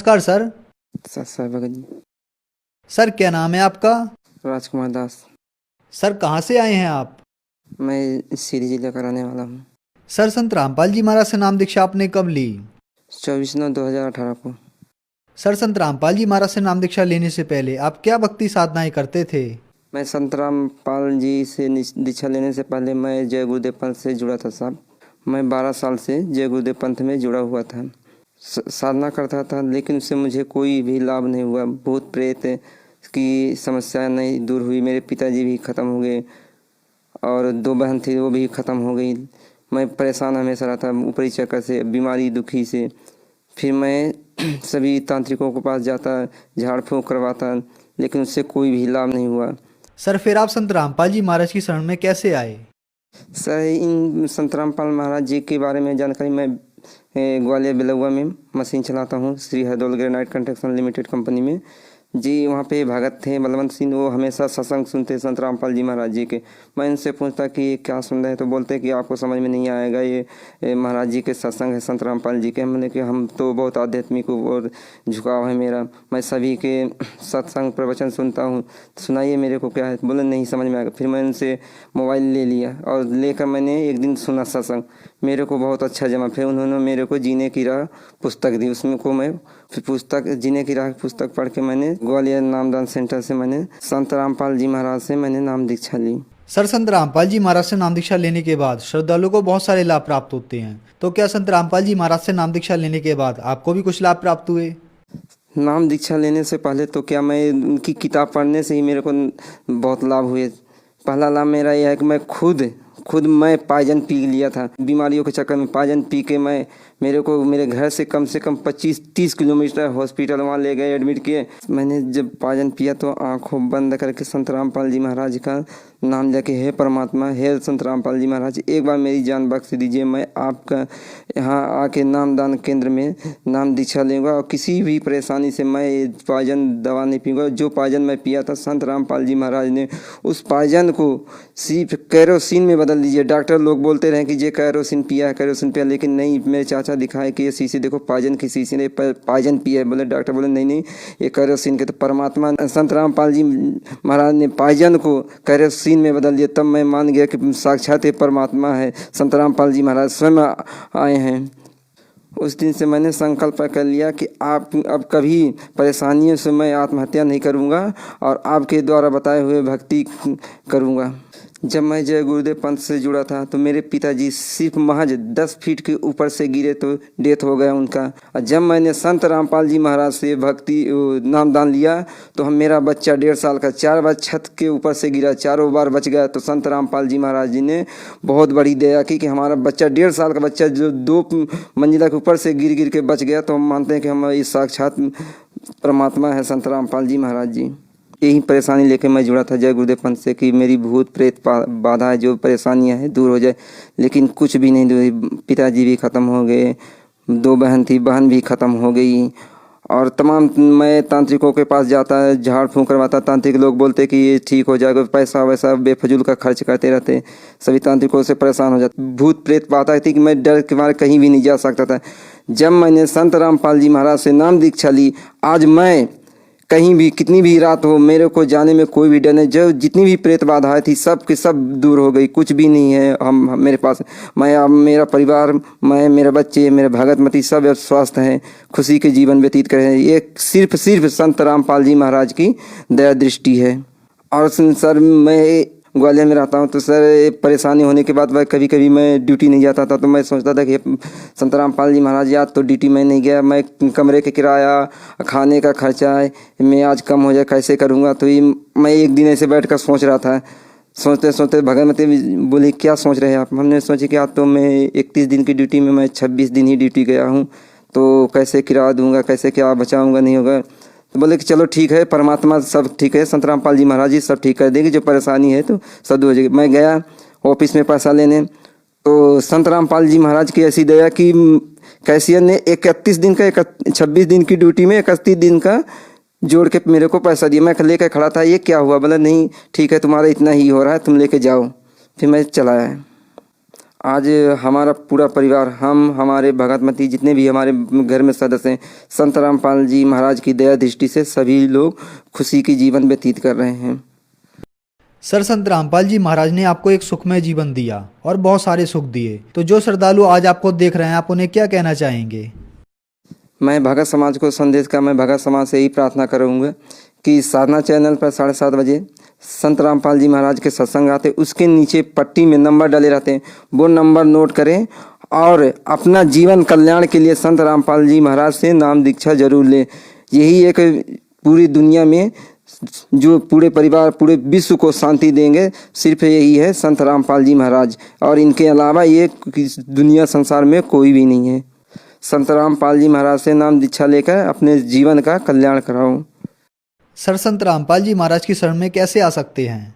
नमस्कार sir. Sir Bhagat ji. Sir क्या नाम है आपका? राजकुमार दास। सर कहाँ से आए हैं आप? मैं सीरी जिले का रहने वाला हूँ। सर संत रामपाल जी महाराज से नाम दीक्षा आपने कब ली? 24/9/2018 को। सर संत रामपाल जी महाराज से नाम दीक्षा लेने से पहले आप क्या भक्ति साधनाएं करते थे? मैं संत रामपाल जी से दीक्षा लेने से पहले मैं जय गुरुदेव पंथ से जुड़ा था साहब। मैं 12 साल से जय गुरुदेव पंथ में जुड़ा हुआ था। साधना करता था, लेकिन उससे मुझे कोई भी लाभ नहीं हुआ। भूत प्रेत की समस्या नहीं दूर हुई। मेरे पिताजी भी ख़त्म हो गए और 2 बहन थी, वो भी ख़त्म हो गई। मैं परेशान हमेशा रहा था, ऊपरी चक्कर से, बीमारी दुखी से। फिर मैं सभी तांत्रिकों के पास जाता, झाड़ फूँक करवाता, लेकिन उससे कोई भी लाभ नहीं हुआ। सर फिर आप संत रामपाल जी महाराज की शरण में कैसे आए? सर इन संत रामपाल महाराज जी के बारे में जानकारी मैं ग्वालियर बिलौवा में मशीन चलाता हूँ, Shri Hardaul granite construction limited company में जी। वहाँ पे भगत थे बलवंत सिंह, वो हमेशा सत्संग सुनते संत रामपाल जी महाराज जी के। मैं इनसे पूछता कि ये क्या सुन रहे हैं, तो बोलते कि आपको समझ में नहीं आएगा, ये महाराज जी के सत्संग है, संत रामपाल जी के। मैंने कि हम तो बहुत आध्यात्मिक और झुकाव है मेरा, मैं सभी के सत्संग प्रवचन सुनता हूँ, सुनाइए मेरे को क्या है। बोले नहीं समझ में आएगा। फिर मैंने उनसे मोबाइल ले लिया और लेकर मैंने एक दिन सुना सत्संग, मेरे को बहुत अच्छा जमा। फिर उन्होंने मेरे को जीने की राह पुस्तक दी, उसमें को मैं फिर पुस्तक जीने की राह पुस्तक पढ़ के मैंने ग्वालियर नामदान सेंटर से मैंने संत रामपाल जी महाराज से मैंने नाम दीक्षा ली। सर संत रामपाल जी महाराज से नाम दीक्षा लेने के बाद श्रद्धालुओं को बहुत सारे लाभ प्राप्त होते हैं, तो क्या संत रामपाल जी महाराज से नाम दीक्षा लेने के बाद आपको भी कुछ लाभ प्राप्त हुए? नाम दीक्षा लेने से पहले तो क्या, मैं उनकी किताब पढ़ने से ही मेरे को बहुत लाभ हुए। पहला लाभ मेरा यह है कि मैं खुद मैं पायजन पी लिया था बीमारियों के चक्कर में। पायजन पी के मेरे घर से कम 25-30 किलोमीटर हॉस्पिटल वहाँ ले गए, एडमिट किए। मैंने जब पायजन पिया तो आंखों बंद करके संत रामपाल जी महाराज का नाम लेके, हे परमात्मा, हे संत रामपाल जी महाराज, एक बार मेरी जान बख्श दीजिए, मैं आपका यहाँ आके नामदान केंद्र में नाम दीक्षा लूँगा और किसी भी परेशानी से मैं पायजन दवा नहीं पीऊँगा। जो पायजन मैं पिया था, संत रामपाल जी महाराज ने उस पायजन को सिर्फ कैरोसिन में बदल दीजिए। डॉक्टर लोग बोलते रहे कि ये कैरोसिन पिया है, कैरोसिन पिया, लेकिन नहीं, मेरे चाचा दिखाए कि ये शीशी देखो, पायजन की शीशी ने पायजन पिया है। बोले डॉक्टर, बोले नहीं ये कैरोसिन के। तो परमात्मा संत रामपाल जी महाराज ने पायजन को कैरोसिन में बदल दिया। तब मैं मान गया कि साक्षात परमात्मा है, संत रामपाल जी महाराज स्वयं आए हैं। उस दिन से मैंने संकल्प कर लिया कि आप अब कभी परेशानियों से मैं आत्महत्या नहीं करूंगा और आपके द्वारा बताए हुए भक्ति करूंगा। जब मैं जय गुरुदेव पंथ से जुड़ा था तो मेरे पिताजी सिर्फ महज 10 फीट के ऊपर से गिरे तो डेथ हो गया उनका। और जब मैंने संत रामपाल जी महाराज से भक्ति नामदान लिया तो मेरा बच्चा 1.5 साल का 4 बार छत के ऊपर से गिरा, 4 बार बच गया। तो संत रामपाल जी महाराज जी ने बहुत बड़ी दया की कि हमारा बच्चा 1.5 साल का बच्चा जो 2 मंजिला के ऊपर से गिर के बच गया। तो हम मानते हैं कि हम इस साक्षात परमात्मा है संत रामपाल जी महाराज जी। यही परेशानी लेके मैं जुड़ा था जय गुरुदेव पंथ से कि मेरी भूत प्रेत बाधा है, जो परेशानियां हैं दूर हो जाए, लेकिन कुछ भी नहीं हुई। पिताजी भी ख़त्म हो गए, 2 बहन थी, बहन भी ख़त्म हो गई। और तमाम मैं तांत्रिकों के पास जाता, झाड़ फूँक करवाता, तांत्रिक लोग बोलते कि ये ठीक हो जाएगा, पैसा वैसा बेफजूल का खर्च करते रहते, सभी तांत्रिकों से परेशान हो जाते। भूत प्रेत बाधा थी कि मैं डर के मारे कहीं भी नहीं जा सकता था। जब मैंने संत रामपाल जी महाराज से नाम दीक्षा ली, आज मैं कहीं भी कितनी भी रात हो, मेरे को जाने में कोई भी डर नहीं। जो जितनी भी प्रेत बाधाएं थी सब की सब दूर हो गई, कुछ भी नहीं है हम मेरे पास। मैं अब मेरा परिवार, मैं मेरे बच्चे, मेरे भगतमती सब स्वस्थ हैं, खुशी के जीवन व्यतीत कर रहे हैं। ये सिर्फ संत रामपाल जी महाराज की दया दृष्टि है। और सर मैं ग्वालियर में रहता हूँ, तो सर परेशानी होने के बाद कभी कभी मैं ड्यूटी नहीं जाता था। तो मैं सोचता था कि संत रामपाल जी महाराज याद तो ड्यूटी में नहीं गया, मैं कमरे के किराया, खाने का खर्चा है, मैं आज कम हो जाए, कैसे करूँगा। तो ये मैं एक दिन ऐसे बैठ कर सोच रहा था, सोचते सोचते भगवती बोली क्या सोच रहे हैं आप। हमने सोची कि आज तो मैं 31 दिन की ड्यूटी में मैं 26 दिन ही ड्यूटी गया हूँ, तो कैसे किराया दूँगा, कैसे क्या बचाऊँगा, नहीं होगा। तो बोले कि चलो ठीक है, परमात्मा सब ठीक है, संत रामपाल जी महाराज जी सब ठीक कर देंगे, जो परेशानी है तो सब दूर हो जाएगी। मैं गया ऑफिस में पैसा लेने, तो संत रामपाल जी महाराज की ऐसी दया कि कैशियर ने 31 दिन का 26 दिन की ड्यूटी में 31 दिन का जोड़ के मेरे को पैसा दिया। मैं लेकर खड़ा था, ये क्या हुआ? बोला नहीं ठीक है, तुम्हारा इतना ही हो रहा है, तुम लेके जाओ। फिर मैं चला आया। आज हमारा पूरा परिवार, हम, हमारे भगतमती, जितने भी हमारे घर में सदस्य हैं, संत रामपाल जी महाराज की दया दृष्टि से सभी लोग खुशी की जीवन व्यतीत कर रहे हैं। सर, संत रामपाल जी महाराज ने आपको एक सुखमय जीवन दिया और बहुत सारे सुख दिए, तो जो श्रद्धालु आज आपको देख रहे हैं, आप उन्हें क्या कहना चाहेंगे? मैं भगत समाज को संदेश का मैं भगत समाज से यही प्रार्थना करूँगा कि साधना चैनल पर 7:30 बजे संत रामपाल जी महाराज के सत्संग आते, उसके नीचे पट्टी में नंबर डाले रहते हैं, वो नंबर नोट करें और अपना जीवन कल्याण के लिए संत रामपाल जी महाराज से नाम दीक्षा जरूर लें। यही एक पूरी दुनिया में जो पूरे परिवार, पूरे विश्व को शांति देंगे, सिर्फ यही है संत रामपाल जी महाराज, और इनके अलावा ये दुनिया संसार में कोई भी नहीं है। संत रामपाल जी महाराज से नाम दीक्षा लेकर अपने जीवन का कल्याण कराओ। सर, संत रामपाल जी महाराज की शरण में कैसे आ सकते हैं?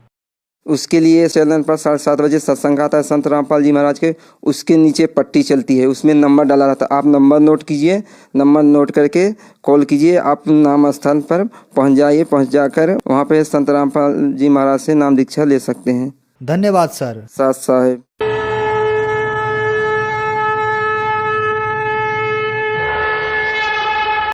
उसके लिए चैनल पर 7:30 बजे सत्संग आता है संत रामपाल जी महाराज के, उसके नीचे पट्टी चलती है, उसमें नंबर डाला रहता है। आप नंबर नोट कीजिए, नंबर नोट करके कॉल कीजिए, आप नाम स्थल पर पहुंच जाइए, पहुंच जाकर वहां पे संत रामपाल जी महाराज से नाम दीक्षा ले सकते हैं। धन्यवाद सर। साथ साहेब।